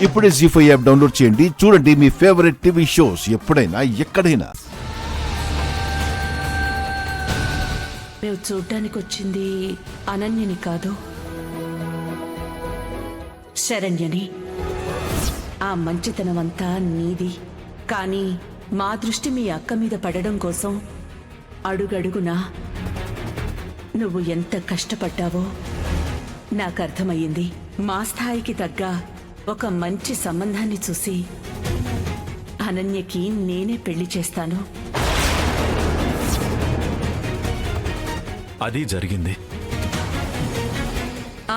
ఇప్పుడే జీ5 app download చేయండి. చూడండి మీ ఫేవరెట్ టీవీ షోస్ ఎప్పుడైనా ఎక్కడైనా. మేము చూడ్డానికి వచ్చింది అనన్యని కాదు, శరణ్యని. ఆ మంచితనమంతా నీది. కానీ మా దృష్టి మీ అక్క మీద పడడం కోసం అడుగడుగునా నువ్వు ఎంత కష్టపడ్డావో నాకు అర్థమయ్యింది. మా స్థాయికి తగ్గ ఒక మంచి సంబంధాన్ని చూసి అనన్యకి నేనే పెళ్లి చేస్తాను. అది జరిగింది.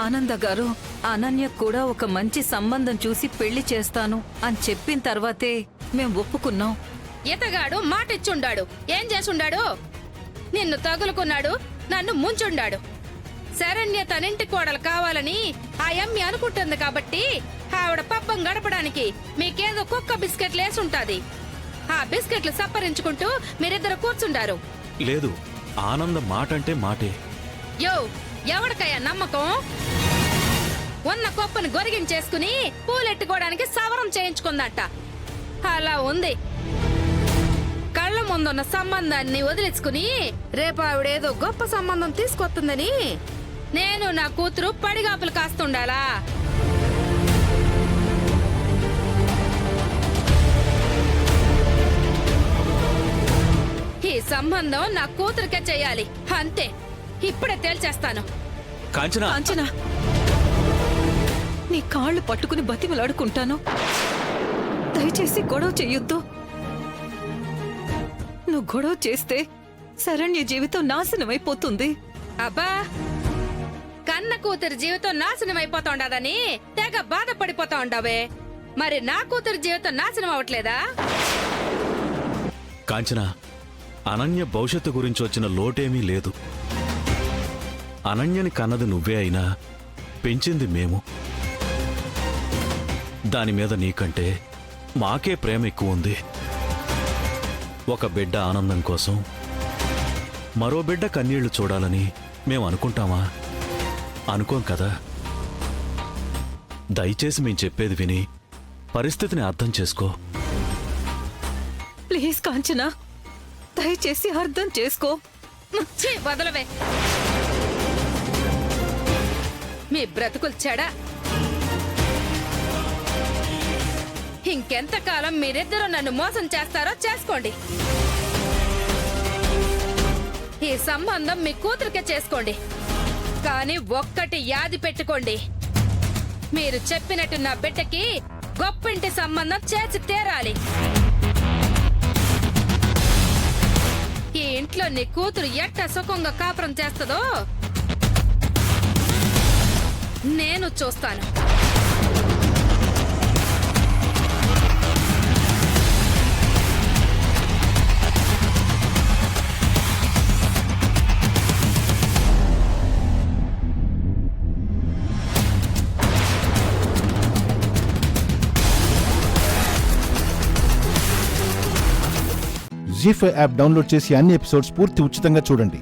ఆనంద గారు, అనన్య కూడా ఒక మంచి సంబంధం చూసి పెళ్లి చేస్తాను అని చెప్పిన తర్వాతే మేం ఒప్పుకున్నాం. ఇతగాడు మాటిచ్చుండాడు. ఏం చేసుండాడు? నిన్ను తగులుకున్నాడు, నన్ను ముంచుండాడు. శరణ్య తనింటి కోడలు కావాలని ఆ అమ్మి అనుకుంటుంది కాబట్టి ఆవిడ పబ్బం గడపడానికి మీకేదో కుక్క బిస్కెట్లు వేసుంటాది. ఆ బిస్కెట్లు సప్పరించుకుంటూ మీరిద్దరు కూర్చుండారు. లేదు, ఆనంద మాటంటే మాటే. యో, ఎవడికయ్యా నమ్మకం? ఉన్న కొప్పని గొరిగించేసుకుని పూలెట్టుకోవడానికి సవరం చేయించుకుందట. అలా ఉంది. కళ్ళ ముందున్న సంబంధాన్ని వదిలించుకుని రేపు ఆవిడేదో గొప్ప సంబంధం తీసుకొస్తుందని నేను నా కూతురు పడిగాపులు కాస్తుండాలా? ఈ సంబంధం నా కూతురికే చెయ్యాలి, అంతే. ఇప్పుడే తేల్చేస్తాను. కాంచనా, కాంచనా, నీ కాళ్ళు పట్టుకుని బతిమలాడుకుంటాను. దయచేసి గొడవ చెయ్యొద్దు. నువ్వు గొడవ చేస్తే శరణ్య జీవితం నాశనమైపోతుంది. అబ్బా, కన్న కూతురి జీవితం నాశనం అయిపోతాండదని తెగ బాధపడిపోతా ఉండవే. మరి నా కూతురి జీవితం నాశనం అవట్లేదా? కాంచనా, అనన్య భవిష్యత్తు గురించి వచ్చిన లోటేమీ లేదు. అనన్యని కన్నది నువ్వే అయినా పెంచింది మేము. దాని మీద నీకంటే మాకే ప్రేమ ఎక్కువ ఉంది. ఒక బిడ్డ ఆనందం కోసం మరో బిడ్డ కన్నీళ్లు చూడాలని మేము అనుకుంటామా? అనుకోం కదా. దయచేసి మేము చెప్పేది విని పరిస్థితిని అర్థం చేసుకో. ప్లీజ్ కాంచనా, దయచేసి అర్థం చేసుకో. ఛీ, వదలవే. మీ బ్రతుకులు చెడా. ఇంకెంతకాలం మీరిద్దరూ నన్ను మోసం చేస్తారో చేసుకోండి. ఈ సంబంధం మీ కూతురికే చేసుకోండి. కానీ ఒక్కటి యాది పెట్టుకోండి, మీరు చెప్పినట్టు నా బిడ్డకి గొప్పింటి సంబంధం చేసి తీరాలి. ఈ ఇంట్లో నీ కూతురు ఎట్ట సుఖంగా కాపురం చేస్తుందో నేను చూస్తాను. జీ5 యాప్ డౌన్లోడ్ చేసి అన్ని ఎపిసోడ్స్ పూర్తి ఉచితంగా చూడండి.